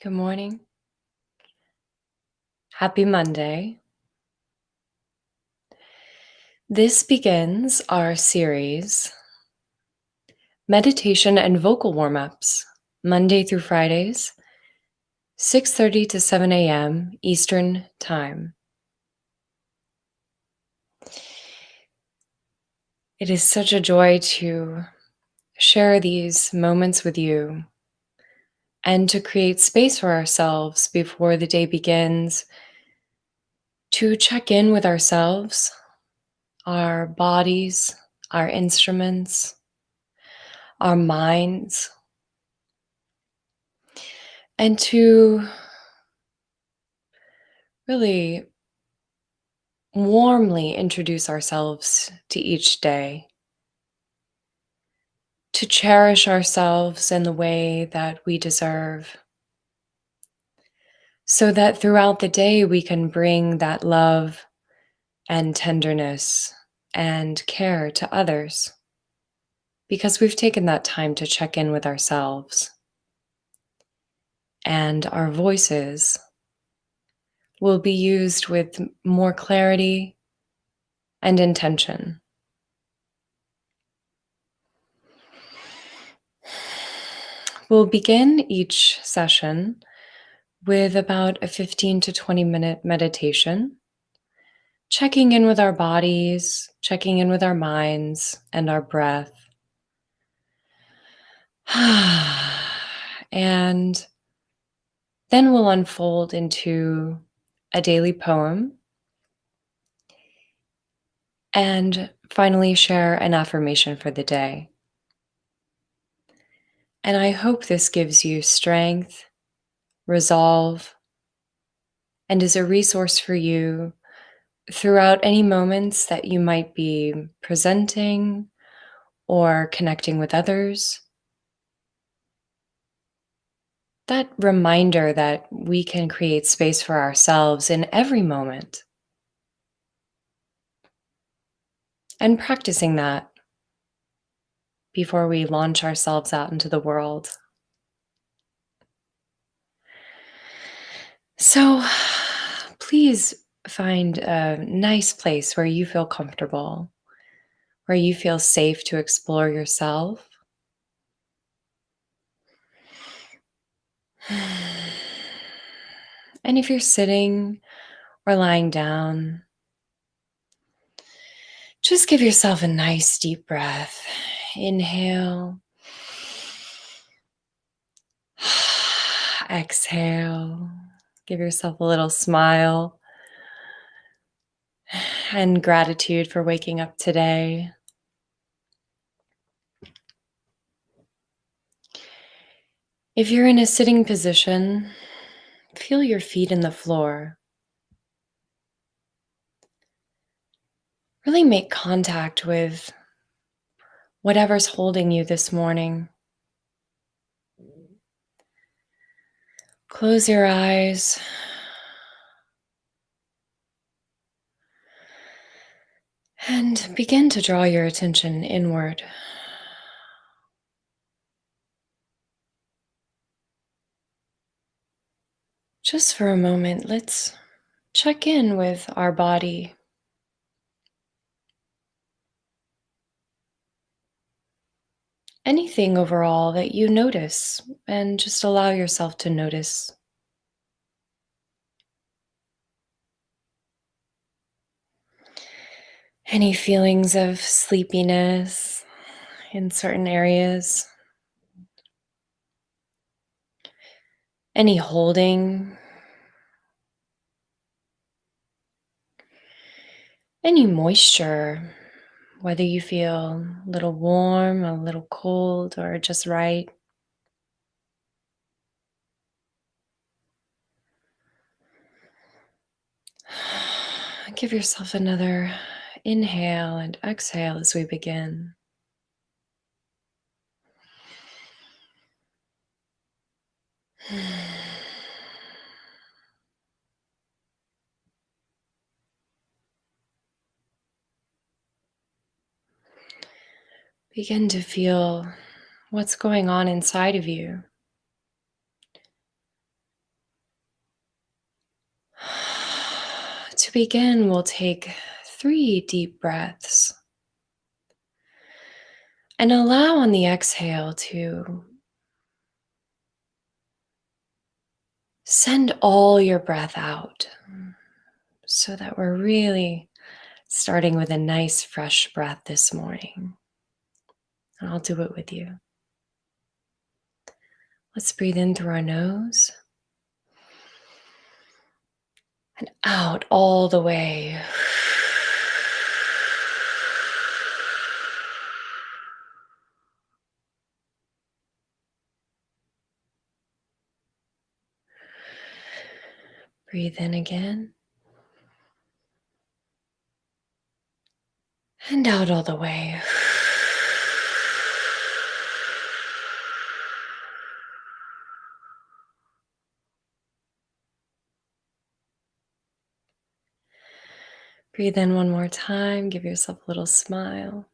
Good morning. Happy Monday. This begins our series, Meditation and Vocal Warm-Ups, Monday through Fridays, 6:30 to 7 a.m. Eastern Time. It is such a joy to share these moments with you and to create space for ourselves before the day begins to check in with ourselves, our bodies, our instruments, our minds, and to really warmly introduce ourselves to each day, to cherish ourselves in the way that we deserve, so that throughout the day we can bring that love and tenderness and care to others, because we've taken that time to check in with ourselves. And our voices will be used with more clarity and intention. We'll begin each session with about a 15 to 20-minute meditation, checking in with our bodies, checking in with our minds and our breath. And then we'll unfold into a daily poem and finally share an affirmation for the day. And I hope this gives you strength, resolve, and is a resource for you throughout any moments that you might be presenting or connecting with others. That reminder that we can create space for ourselves in every moment. And practicing that before we launch ourselves out into the world. So please find a nice place where you feel comfortable, where you feel safe to explore yourself. And if you're sitting or lying down, just give yourself a nice deep breath. Inhale. Exhale. Give yourself a little smile and gratitude for waking up today. If you're in a sitting position, feel your feet in the floor. Really make contact with whatever's holding you this morning. Close your eyes. And begin to draw your attention inward. Just for a moment, let's check in with our body. Anything overall that you notice, and just allow yourself to notice. Any feelings of sleepiness in certain areas? Any holding? Any moisture? Whether you feel a little warm, a little cold, or just right. Give yourself another inhale and exhale as we begin. Begin to feel what's going on inside of you. To begin, we'll take 3 deep breaths and allow on the exhale to send all your breath out so that we're really starting with a nice fresh breath this morning. And I'll do it with you. Let's breathe in through our nose and out all the way. Breathe in again and out all the way. Breathe in one more time. Give yourself a little smile.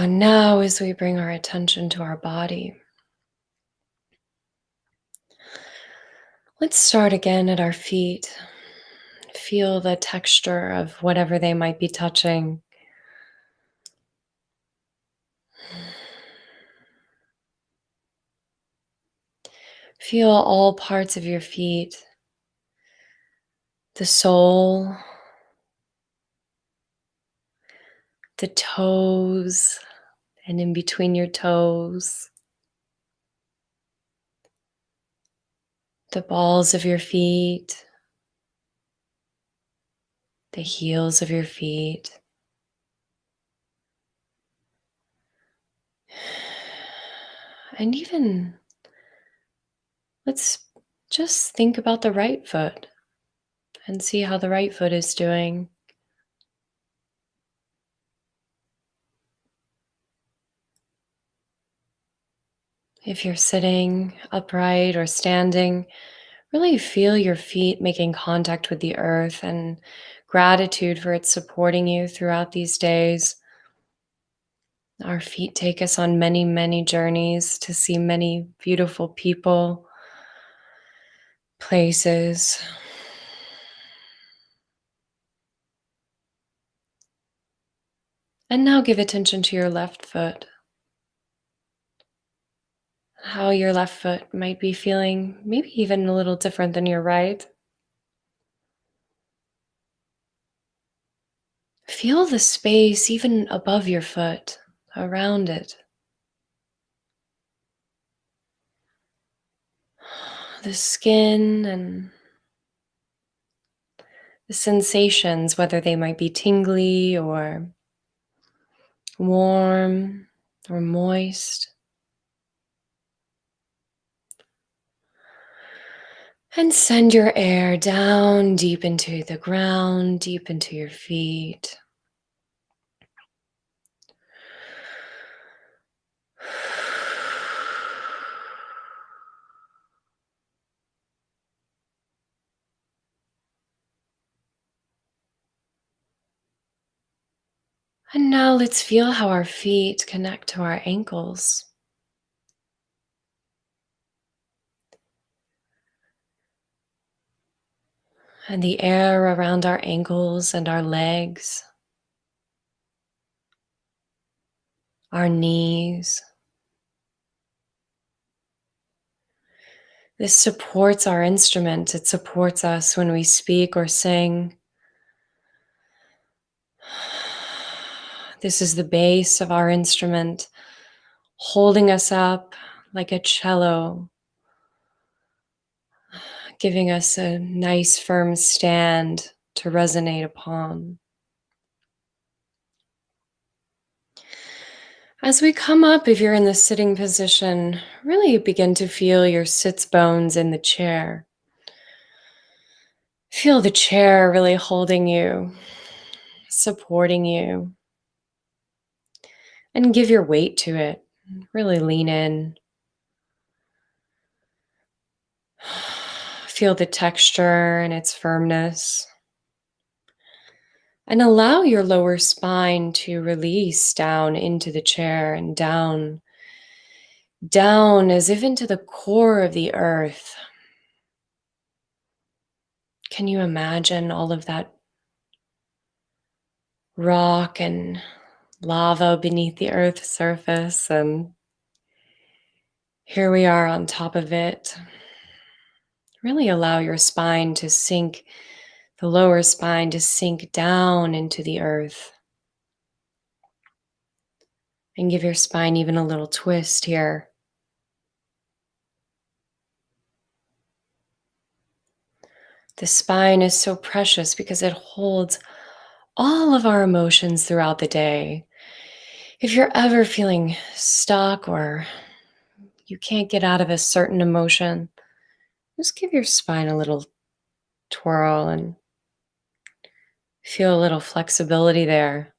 Now, as we bring our attention to our body, let's start again at our feet. Feel the texture of whatever they might be touching. Feel all parts of your feet, the sole, the toes, and in between your toes, the balls of your feet, the heels of your feet. And even let's just think about the right foot and see how the right foot is doing. If you're sitting upright or standing, really feel your feet making contact with the earth and gratitude for its supporting you throughout these days. Our feet take us on many, many journeys to see many beautiful people, places. And now give attention to your left foot. How your left foot might be feeling, maybe even a little different than your right. Feel the space even above your foot, around it. The skin and the sensations, whether they might be tingly or warm or moist. And send your air down deep into the ground, deep into your feet. And now let's feel how our feet connect to our ankles. And the air around our ankles and our legs, our knees. This supports our instrument. It supports us when we speak or sing. This is the base of our instrument, holding us up like a cello, giving us a nice firm stand to resonate upon. As we come up, if you're in the sitting position, really begin to feel your sits bones in the chair. Feel the chair really holding you, supporting you, and give your weight to it. Really lean in. Feel the texture and its firmness. And allow your lower spine to release down into the chair and down, down as if into the core of the earth. Can you imagine all of that rock and lava beneath the earth's surface? And here we are on top of it. Really allow your spine to sink, the lower spine to sink down into the earth. And give your spine even a little twist here. The spine is so precious because it holds all of our emotions throughout the day. If you're ever feeling stuck or you can't get out of a certain emotion, just give your spine a little twirl and feel a little flexibility there.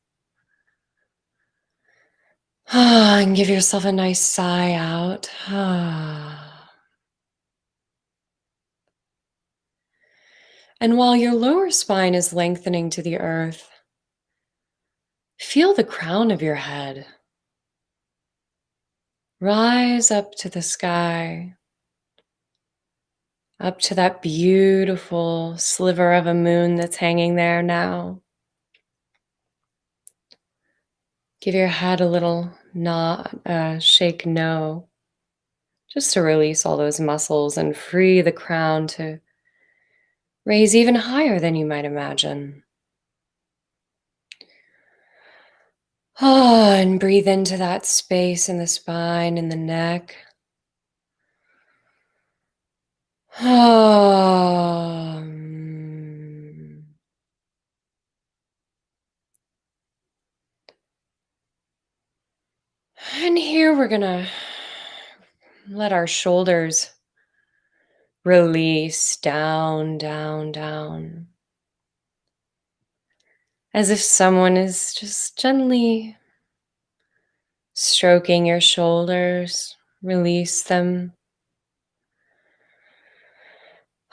And give yourself a nice sigh out. And while your lower spine is lengthening to the earth, feel the crown of your head rise up to the sky, up to that beautiful sliver of a moon that's hanging there now. Give your head a little nod, shake no, just to release all those muscles and free the crown to raise even higher than you might imagine. And breathe into that space in the spine and the neck. And here we're gonna let our shoulders release down, down, down. As if someone is just gently stroking your shoulders. Release them.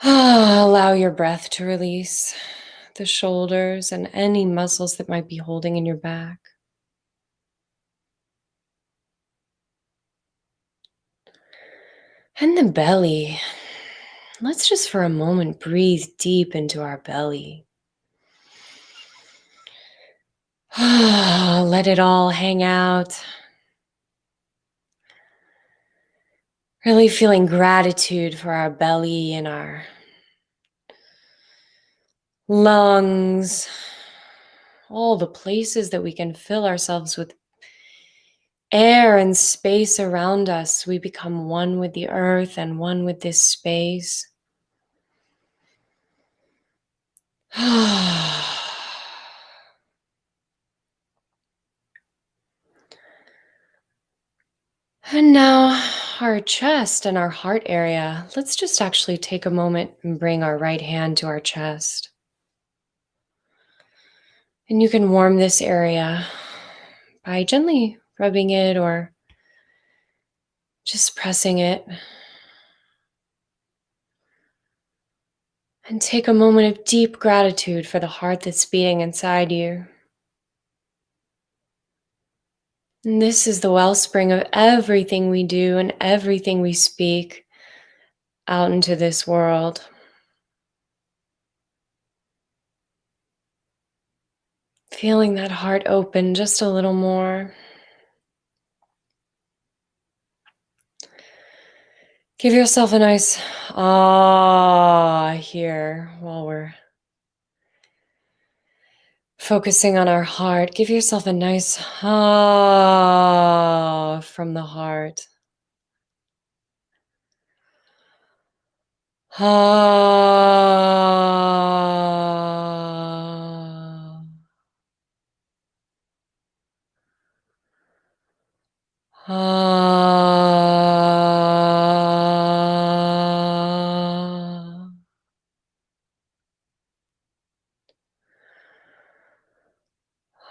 Allow your breath to release the shoulders and any muscles that might be holding in your back. And the belly. Let's just for a moment breathe deep into our belly. Let it all hang out. Really feeling gratitude for our belly and our lungs, all the places that we can fill ourselves with air and space around us. We become one with the earth and one with this space. And now our chest and our heart area. Let's just actually take a moment and bring our right hand to our chest. And you can warm this area by gently rubbing it or just pressing it. And take a moment of deep gratitude for the heart that's beating inside you. And this is the wellspring of everything we do and everything we speak out into this world. Feeling that heart open just a little more. Give yourself a nice ah here while we're focusing on our heart. Give yourself a nice ah from the heart. Ah. Ah.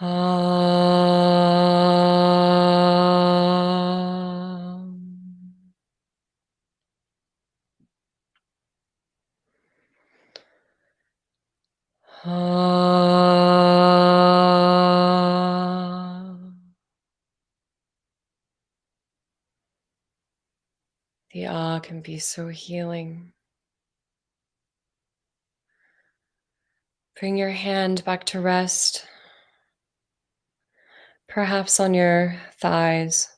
Ah. The awe can be so healing. Bring your hand back to rest, perhaps on your thighs.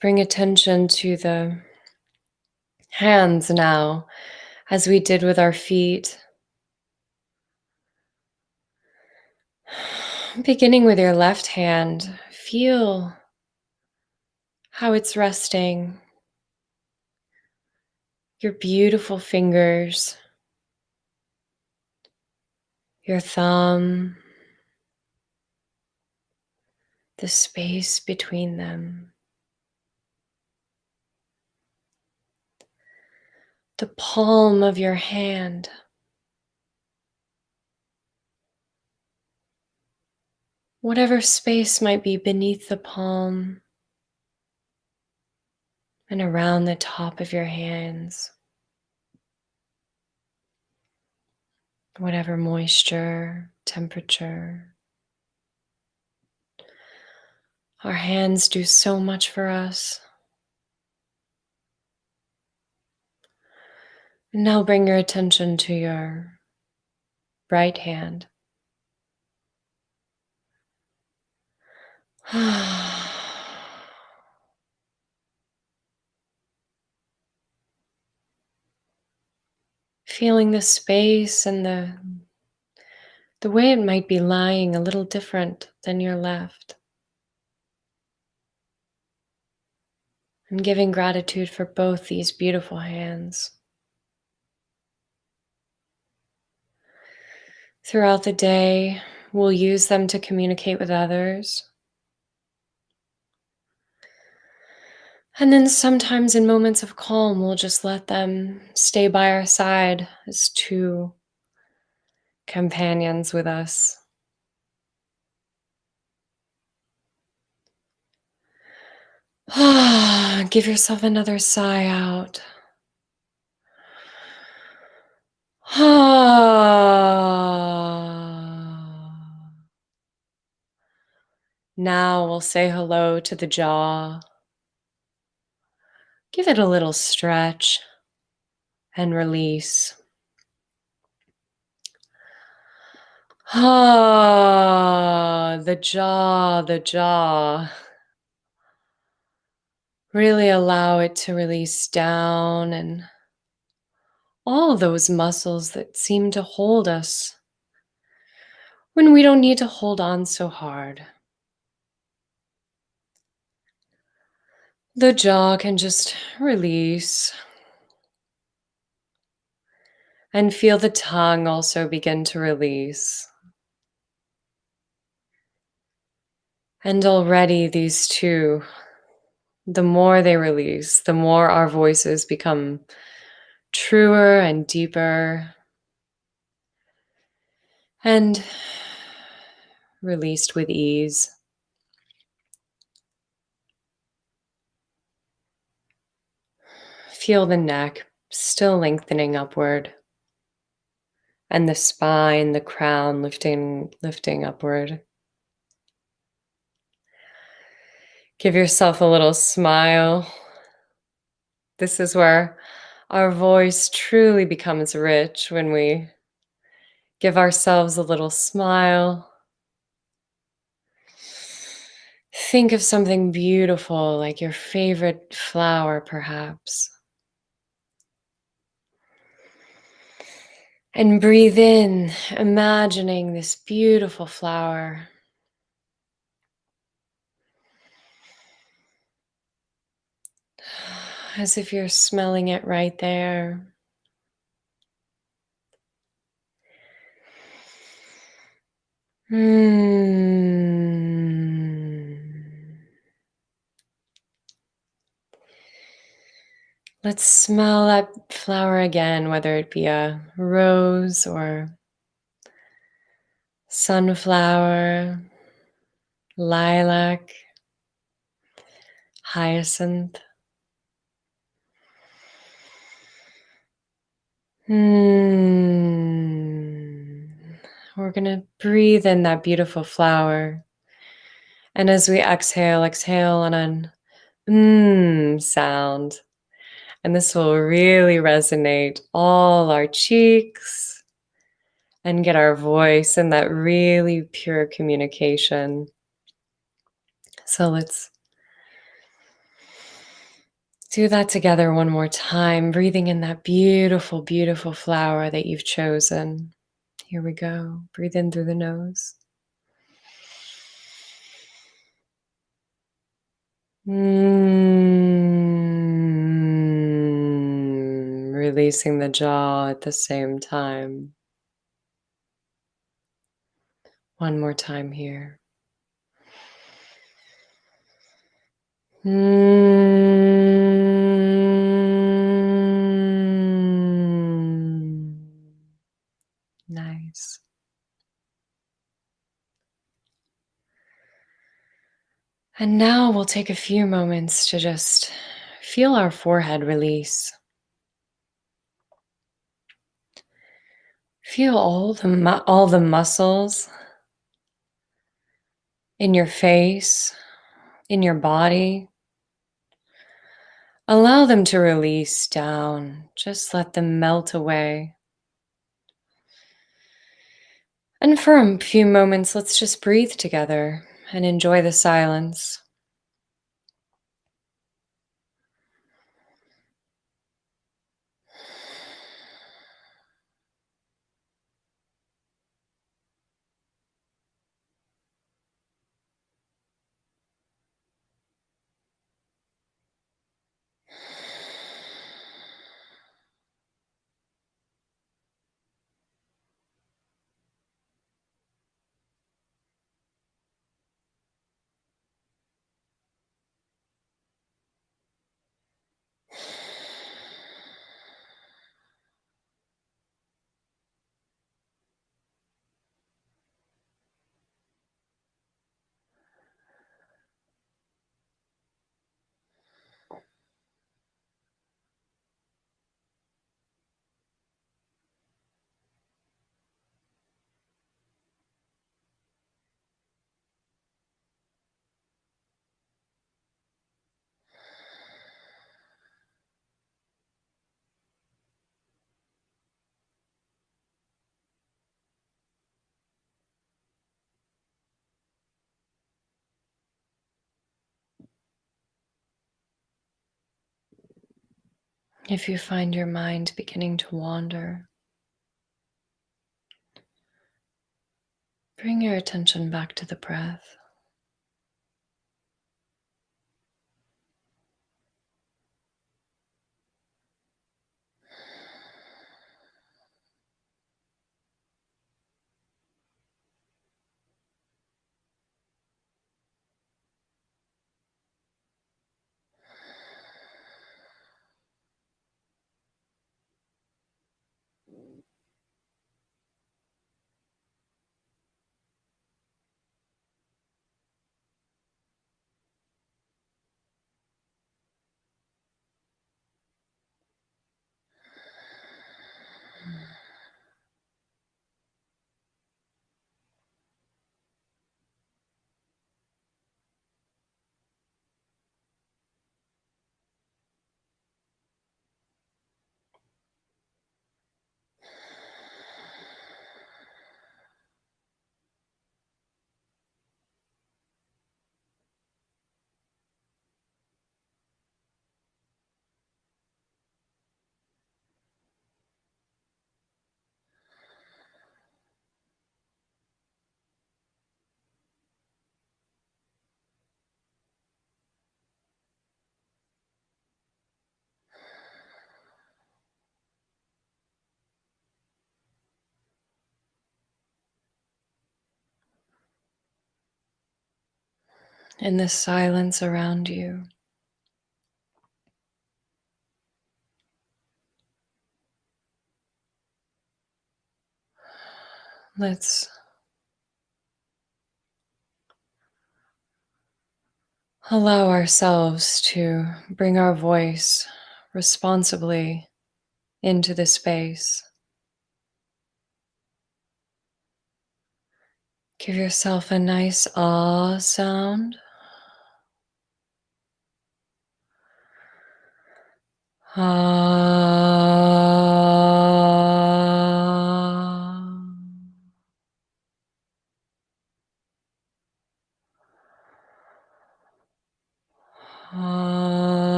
Bring attention to the hands now, as we did with our feet. Beginning with your left hand, feel how it's resting. Your beautiful fingers, your thumb, the space between them. The palm of your hand. Whatever space might be beneath the palm and around the top of your hands. Whatever moisture, temperature. Our hands do so much for us. And now bring your attention to your right hand. Feeling the space and the way it might be lying a little different than your left. And giving gratitude for both these beautiful hands. Throughout the day, we'll use them to communicate with others. And then sometimes in moments of calm, we'll just let them stay by our side as two companions with us. Give yourself another sigh out. Now we'll say hello to the jaw. Give it a little stretch and release. The jaw, the jaw. Really allow it to release down and all those muscles that seem to hold us when we don't need to hold on so hard. The jaw can just release. And feel the tongue also begin to release. And already these two, the more they release, the more our voices become truer and deeper and released with ease. Feel the neck still lengthening upward and the spine, the crown lifting upward. Give yourself a little smile. This is where our voice truly becomes rich, when we give ourselves a little smile. Think of something beautiful, like your favorite flower, perhaps. And breathe in, imagining this beautiful flower. As if you're smelling it right there. Let's smell that flower again, whether it be a rose or sunflower, lilac, hyacinth. We're going to breathe in that beautiful flower. And as we exhale, exhale on an sound. And this will really resonate all our cheeks and get our voice in that really pure communication. So let's do that together one more time, breathing in that beautiful, beautiful flower that you've chosen. Here we go. Breathe in through the nose. Releasing the jaw at the same time. One more time here. Nice. And now we'll take a few moments to just feel our forehead release. Feel all the muscles in your face, in your body. Allow them to release down. Just let them melt away. And for a few moments, let's just breathe together and enjoy the silence. If you find your mind beginning to wander, bring your attention back to the breath. In the silence around you, let's allow ourselves to bring our voice responsibly into the space. Give yourself a nice ah sound. Ah. Ah.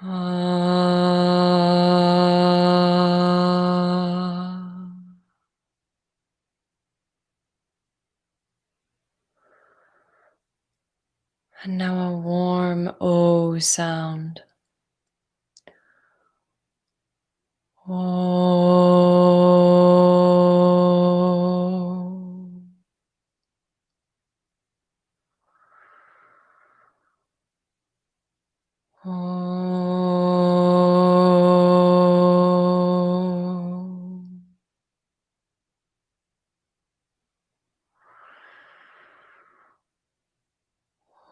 Ah. And now a warm O sound. Oh. Oh.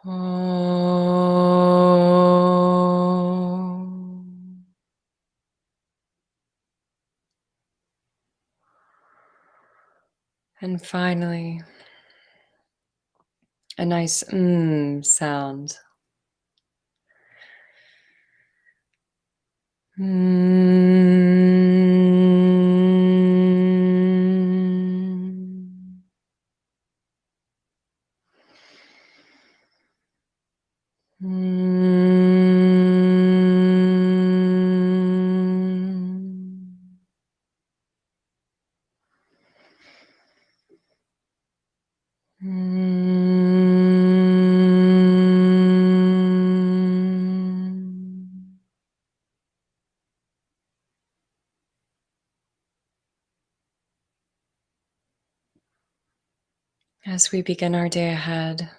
Oh. And finally, a nice sound. Mm. Mm. Mm. As we begin our day ahead,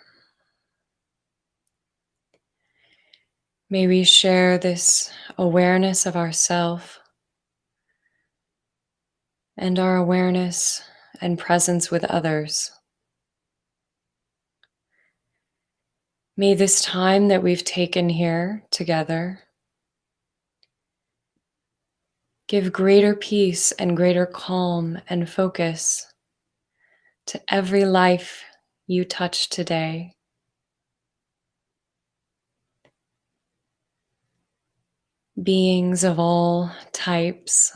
may we share this awareness of ourself and our awareness and presence with others. May this time that we've taken here together give greater peace and greater calm and focus to every life you touch today. Beings of all types,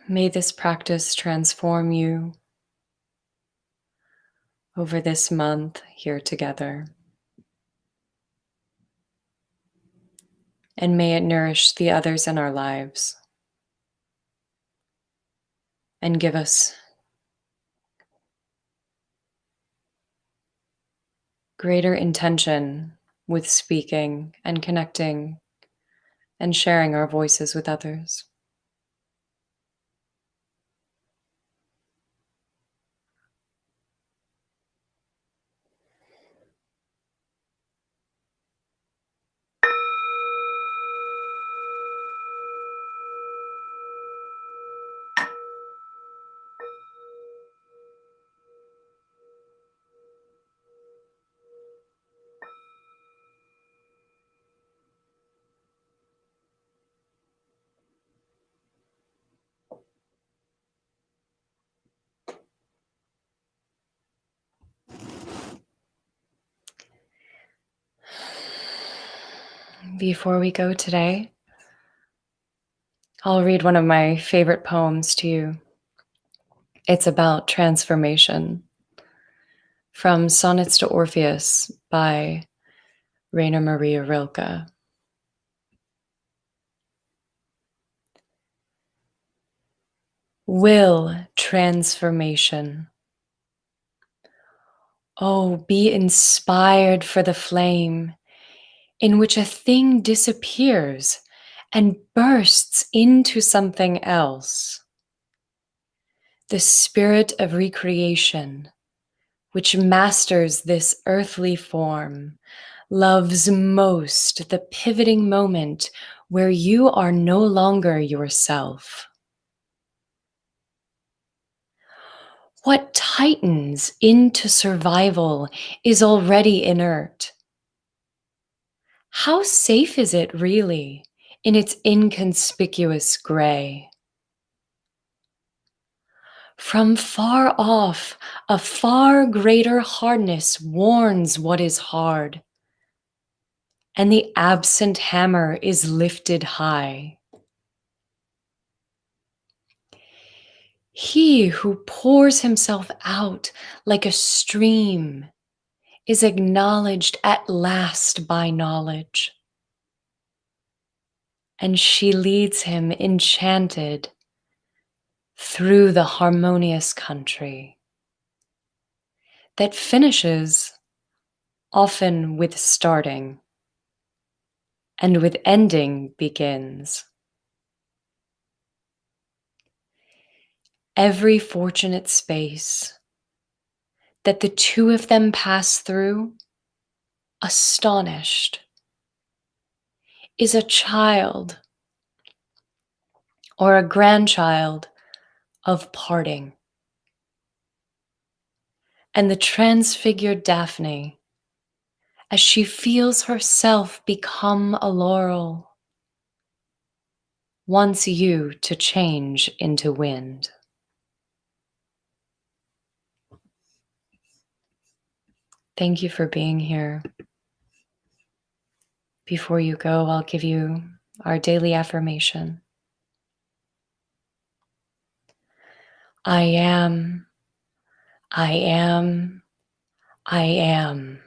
may this practice transform you over this month here together. And may it nourish the others in our lives and give us greater intention with speaking and connecting and sharing our voices with others. Before we go today, I'll read one of my favorite poems to you. It's about transformation from Sonnets to Orpheus by Rainer Maria Rilke. Will transformation. Oh, be inspired for the flame in which a thing disappears and bursts into something else. The spirit of recreation, which masters this earthly form, loves most the pivoting moment where you are no longer yourself. What tightens into survival is already inert. How safe is it really in its inconspicuous gray? From far off, a far greater hardness warns what is hard, and the absent hammer is lifted high. He who pours himself out like a stream is acknowledged at last by knowledge, and she leads him enchanted through the harmonious country that finishes often with starting and with ending begins. Every fortunate space that the two of them pass through, astonished, is a child or a grandchild of parting. And the transfigured Daphne, as she feels herself become a laurel, wants you to change into wind. Thank you for being here. Before you go, I'll give you our daily affirmation. I am, I am, I am.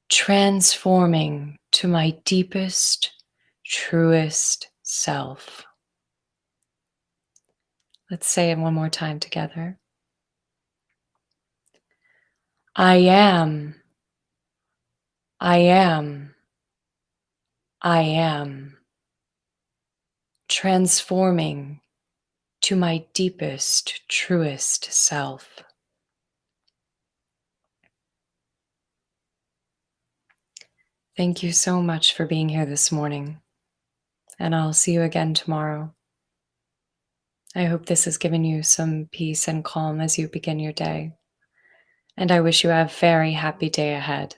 Transforming to my deepest, truest self. Let's say it one more time together. I am, I am, I am. Transforming to my deepest, truest self. Thank you so much for being here this morning, and I'll see you again tomorrow. I hope this has given you some peace and calm as you begin your day, and I wish you a very happy day ahead.